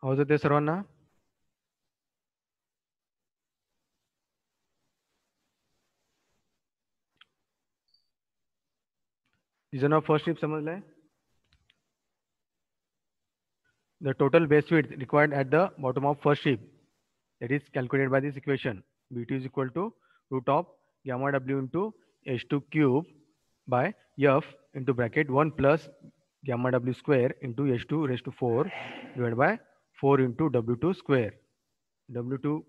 आवाज येते सर्वांना? रिजन ऑफ फर्स्ट स्ट्रिप समजलाय? The total base width required at the bottom of first strip, that is calculated by this equation. B2 is equal to root of gamma W into H2 cube by F into bracket 1 plus gamma W square into H2 raised to 4 divided by 4 into W2 square. W2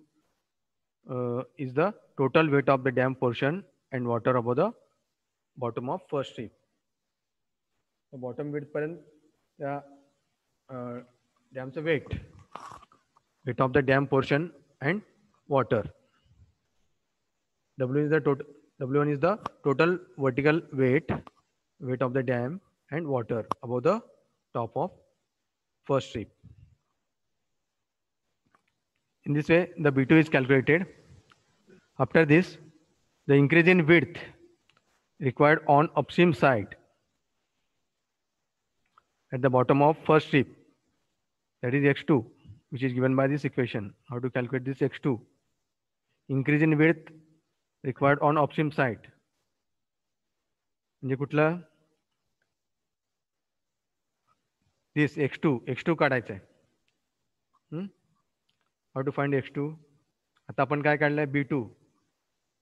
is the total weight of the dam portion and water above the bottom of first strip. The bottom width पर्यंत त्या damचं weight of the dam portion and water. W is the total. W1 is the total vertical weight of the dam and water above the top of first strip. In this way, the B2 is calculated. After this, the increase in width required on upstream side at the bottom of first strip, that is x2, which is given by this equation. How to calculate this x2? Increase in width required on upstream side. म्हणजे कुठलं? This x2 काढायचं आहे. How to find x2? आता आपण काय काढलंय?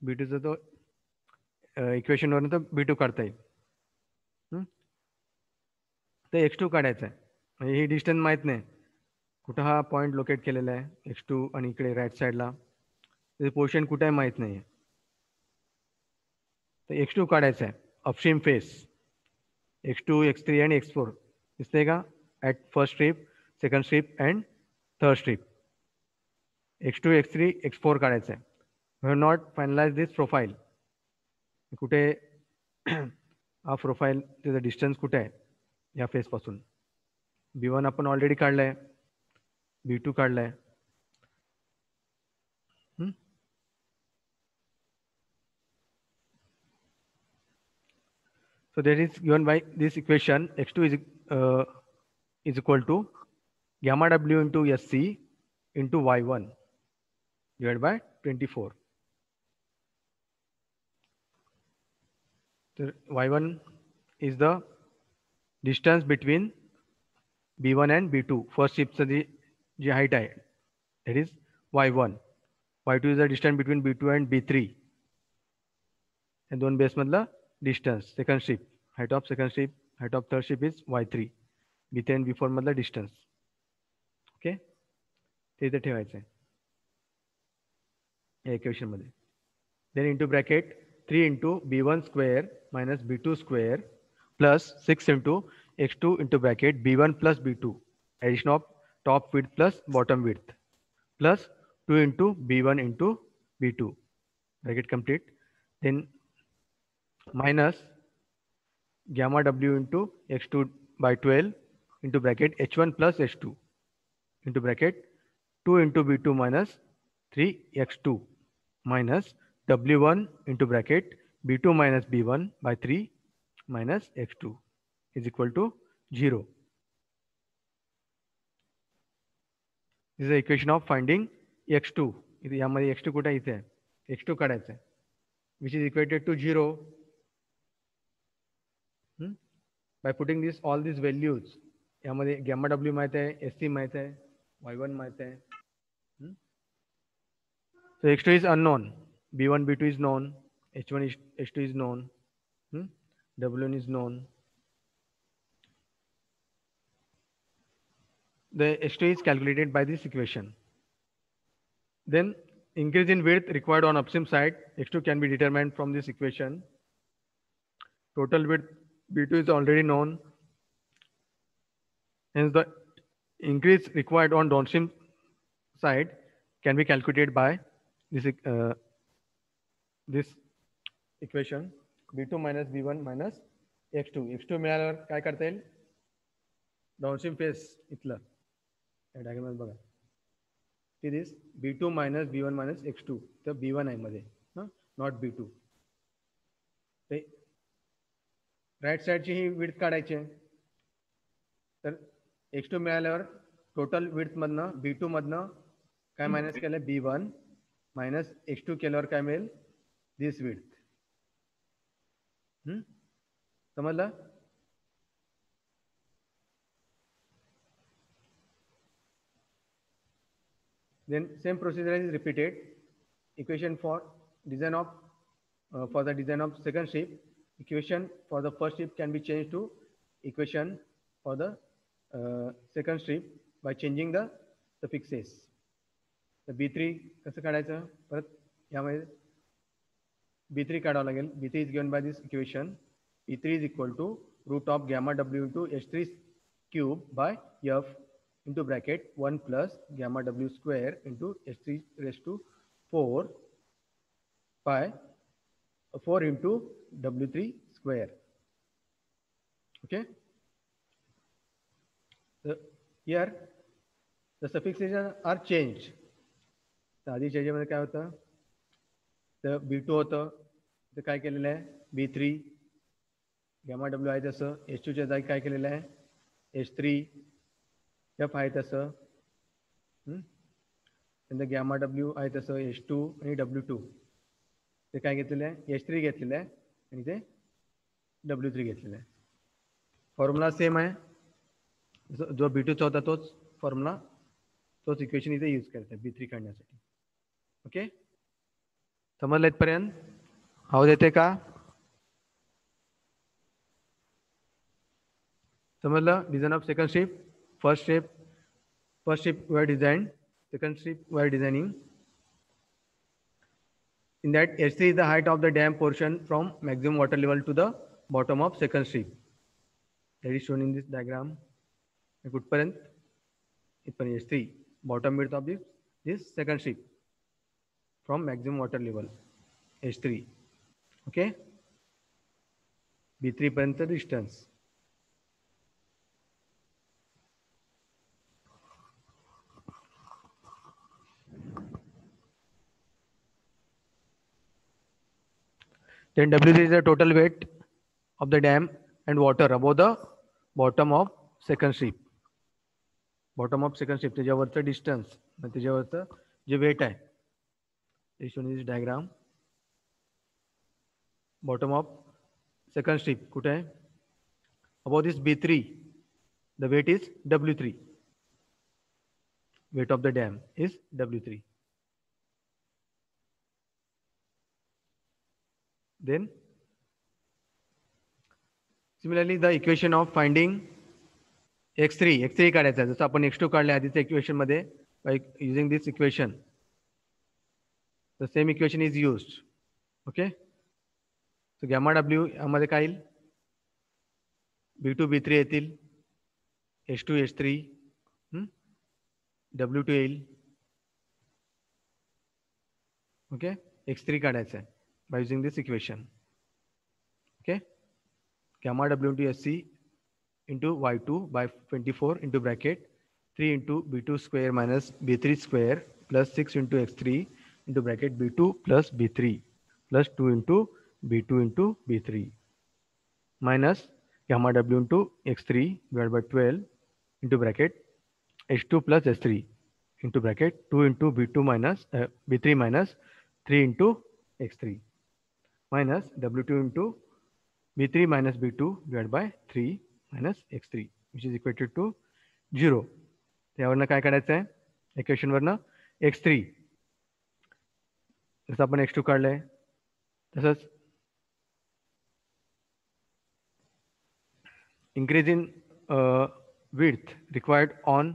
B2चा तो equation वरून तो B2 काढता येईल. तर x2 काढायचा आहे. म्हणजे ही डिस्टन्स माहित नाही, कुठं हा पॉईंट लोकेट केलेला आहे x2 आणि इकडे राईट साईडला त्याचं पोर्शन कुठे आहे माहित नाही. तर x2 काढायचा आहे अपस्ट्रीम फेस. x2, x3 आणि x4 दिसतंय का? At first strip, second strip and third strip. x2, x3, x4 काढायचं आहे. We have not finalize this profile. कुठे हा प्रोफाईल त्याचं डिस्टन्स कुठे आहे या फेसपासून? B1 आपण ऑलरेडी काढलाय, B2 काढलाय. So that is given by this equation. X2 is equal to gamma W into SC into Y1 divided by 24. So Y1 is the distance between B1 and B2. First strip's जी height आहे, that is Y1. Y2 is the distance between B2 and B3. And दोन base मधला distance. Second strip, height of second strip, height of third strip is Y3. B3 and B4 मधला distance. Okay, ते इथे ठेवायचं आहे या equation मध्ये. Then into bracket 3 into B1 square minus B2 square plus 6 into x2 into bracket B1 plus B2, addition of top width plus bottom width, plus 2 into B1 into B2, bracket complete. Then minus gamma W into x2 by 12 into bracket h1 plus h2 into bracket 2 into B2 minus 3x2 minus W1 into bracket B2 minus B1 by 3 minus x2 is equal to 0. This is the equation of finding x2. इथे यामध्ये x2 कुठे इथे आहे? x2 काढायचं आहे, which is equated to 0. By putting this all these values, यामध्ये gamma W माहित आहे, SC माहित आहे, Y1 माहित आहे. So x2 is unknown, B1, B2 is known, H1, H2 is known, W1 is known. The x2 is calculated by this equation. Then increase in width required on upstream side, x2 can be determined from this equation. Total width B2 is already known. Hence the increase required on downstream side can be calculated by this equation. B2 minus B1 minus x2. x2 मिळाल्यावर काय करता येईल? Downstream face इथलं diagram बघा. It is B2 minus B1 minus x2. तर B1 आहे मध्ये, not B2. Right साईडची ही विड्थ काढायची आहे. तर x2 मिळाल्यावर टोटल विड्थ मधनं B2 मधनं काय मायनस केलं B1 मायनस X2 केल्यावर काय मिळेल दिस विड्थ. समजलं. Then same procedure is repeated. Equation for design of for the design of second strip, equation for the first strip can be changed to equation for the second strip by changing the suffixes. तर B3 कसं काढायचं परत यामध्ये B3 काढावं लागेल. B3 is given by this equation. B3 is equal to root of gamma W into H3 cube by F into bracket 1 plus gamma W square into H3 raised to 4 by 4 into W3 square. Okay. Here the suffixes are changed. तर आधी याच्यामध्ये काय होतं तर B2 होतं तर काय केलेलं आहे B3 गॅमा डब्ल्यू आहे तसं H2 च्या जागी काय केलेलं आहे H3 F आहे तसं नंतर गॅमा डब्ल्यू आहे तसं H2 आणि W2 ते काय घेतलेलं आहे H3 घेतलेलं आहे आणि ते W3 घेतलेलं आहे. फॉर्म्युला सेम आहे जो B2चा होता तोच फॉर्म्युला तोच इक्वेशन इथे यूज करतात B3 काढण्यासाठी. ओके समजलं इथपर्यंत. आवाज येते का समजलं. Design of second strip first strip we are design second strip we are designing. In that H3 is the height of the dam portion from maximum water level to the bottom of second strip. That is shown in this diagram. कुठपर्यंत इथपर्यंत H3 bottom width of this second strip from maximum water level H3. Okay. B3 पर्यंत distance. Then W3 is the total weight of the dam and water above the bottom of second strip. Bottom of second strip त्याच्यावरचं distance त्याच्यावरचं J weight आहे ते shown in this diagram. Bottom of second strip कुठे आहे above this B3 the weight is W3. Weight of the dam is W3. Then similarly the equation of finding x3 काढायचा जसं आपण x2 काढले आधीच्या equation मध्ये by using this equation the same equation is used. Okay. So gamma w यामध्ये काय येईल B2 B3 येतील H2 H3 W2 येईल. ओके x3 काढायचं आहे by using this equation. Okay. Gamma W into SC into Y2 by 24 into bracket 3 into B2 square minus B3 square plus 6 into X3 into bracket B2 plus B3 plus 2 into B2 into B3 minus gamma W into X3 divided by 12 into bracket H2 plus S3 into bracket 2 into B2 minus B3 minus 3 into X3 minus W2 into B3 minus B2 divided by 3 minus X3 which is equal to 0. त्यावरनं काय काढायचं आहे इक्वेशनवरनं X3 जसं आपण X2 काढलंय तसंच increase in width required on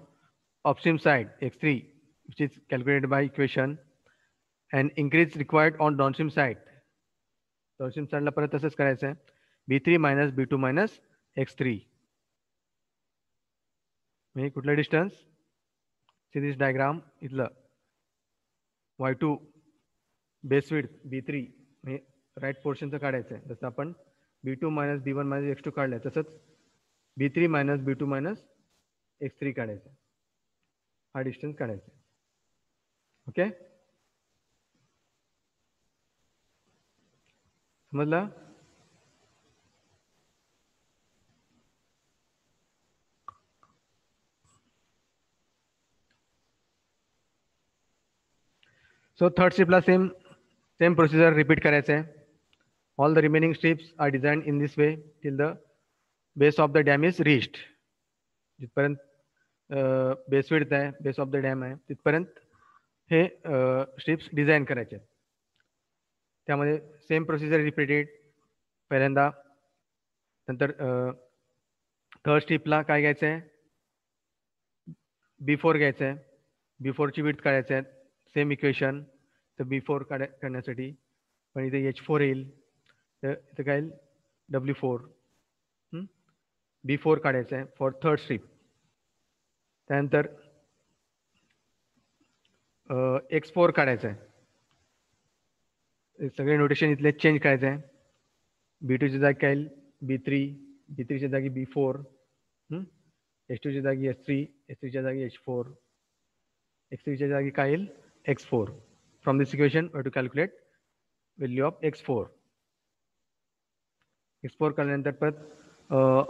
upstream side X3 which is calculated by equation and increase required on downstream side. downstream side ला परत तसंच करायचं आहे B3 minus B2 minus X3. म्हणजे कुठलं डिस्टन्स सी दिस डायग्राम इथलं Y2 base width B3 म्हणजे right पोर्शनचं काढायचं आहे जसं आपण B2 minus B1 minus X2 काढलंय तसंच B3 minus B2 minus X3 काढायचं आहे. हा डिस्टन्स काढायचा आहे. ओके समजलं. सो थर्ड स्ट्रिपला सेम प्रोसिजर रिपीट करायचं आहे. All the remaining strips are design in this way till the base of the dam is reached. जिथपर्यंत बेस विड्थ आहे, बेस ऑफ द डॅम आहे, तिथपर्यंत हे स्ट्रिप्स डिझाईन करायचे आहेत. त्यामध्ये सेम प्रोसिजर रिपीटेड. पहिल्यांदा नंतर थर्ड स्ट्रिपला काय घ्यायचं आहे, B4 घ्यायचं आहे. B4ची विड्थ काढायचं आहे. Same equation. तर B4 काढण्यासाठी पण इथे H4 येईल, तर इथं काय येईल W4. B4 काढायचं आहे फॉर थर्ड स्ट्रिप. त्यानंतर X4 काढायचं आहे. सगळे नोटेशन इथले चेंज करायचं आहे. B2ची जागी काय येईल B3, B3च्या जागी B4, H2च्या जागी H3, H3च्या जागी H4, X3च्या जागी काय येईल X4. From this equation we to calculate value of X4. X4 काढल्यानंतर परत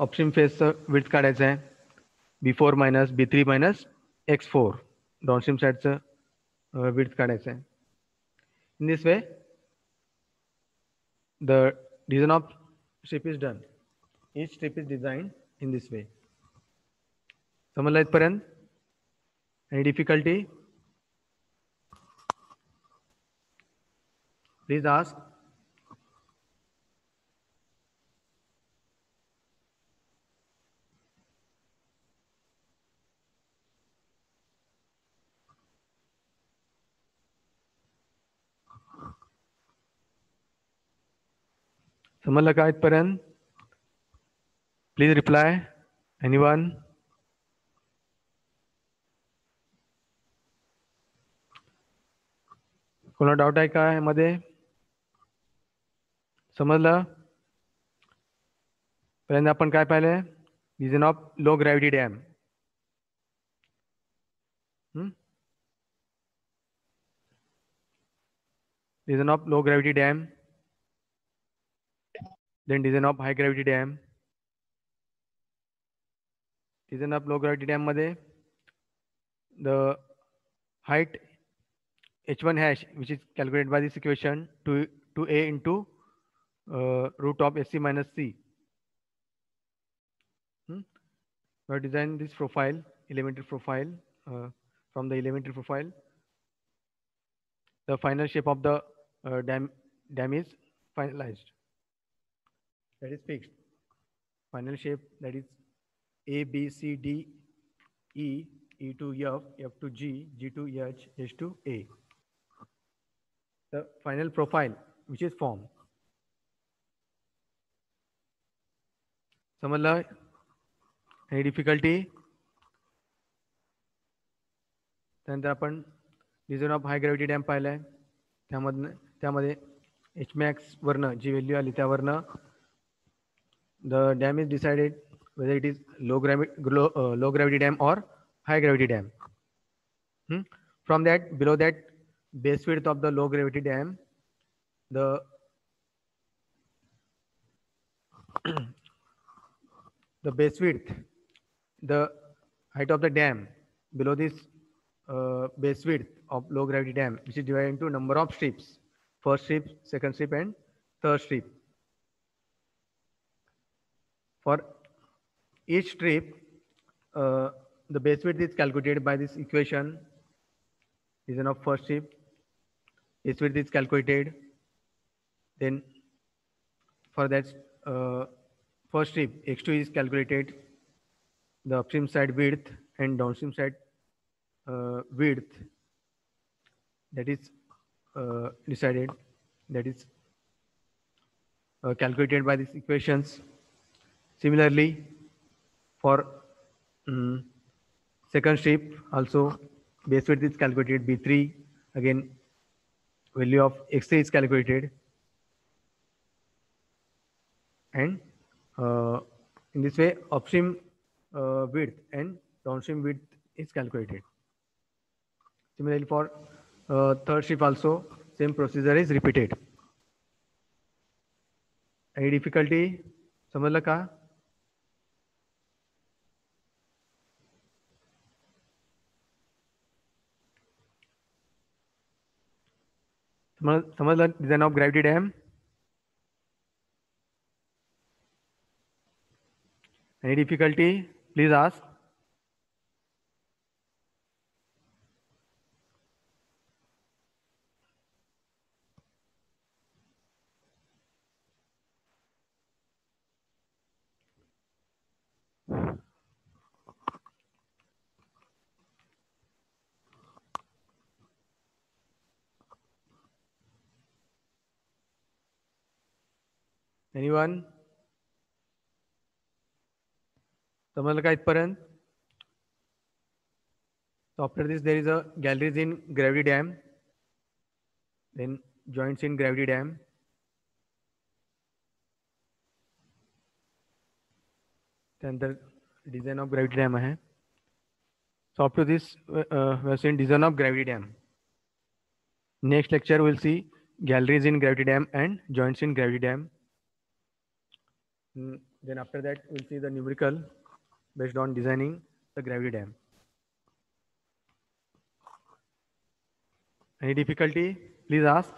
अपस्ट्रीम फेजचं विड्थ काढायचं आहे. B4 minus B3 minus X4. Downstream साईडचं विड्थ काढायचं आहे. In this way the design of strip is done. Each strip is designed in this way. समजलं इथपर्यंत? Any difficulty? Please ask. समजलं का इथपर्यंत? Please reply. Anyone? कोणाला डाऊट आहे का यामध्ये? समजलं? पहिल्यांदा आपण काय पाहिलंय? Design of low gravity dam. Design of low gravity dam, then design of high gravity dam. Design of low gravity dam मध्ये the height h1 hash, which is calculated by this equation, to a into root of sc minus c. We have designed this profile, elementary profile. From the elementary profile, the final shape of the dam is finalized. That is fixed. Final shape, that is A, B, C, D, E, E to F, F to G, G to H, H to A. The final profile which is formed. समजलं? Any difficulty? त्यानंतर आपण design of hi gravity dam पाहिलाय. त्यामध्ये Hmax वरनं जी value आली त्यावरनं the dam is decided whether it is low gravity dam or high gravity dam. From that, below that base width of the low gravity dam, the base width, the height of the dam below this base width of low gravity dam, which is divided into number of strips: first strip, second strip, and third strip. For each strip, the base width is calculated by this equation. Design of first strip, base width is calculated. Then for that first strip, x2 is calculated. The upstream side width and downstream side width, that is decided, that is calculated by these equations. Similarly, for second strip also, base width is calculated, B3. Again, value of x3 is calculated, and in this way upstream width and downstream width is calculated. Similarly, for third strip also, same procedure is repeated. Any difficulty? समजलं का? समझ लो design of gravity dam. Any difficulty? Please ask. Anyone? समजलं का इथपर्यंत? So after this, there is a galleries in gravity dam, then joints in gravity dam. त्यानंतर design of gravity dam आहे. So up to this, we have seen design of gravity dam. Next lecture we'll see galleries in gravity dam and joints in gravity dam. Then after that we'll see the numerical based on designing the gravity dam. Any difficulty? Please ask.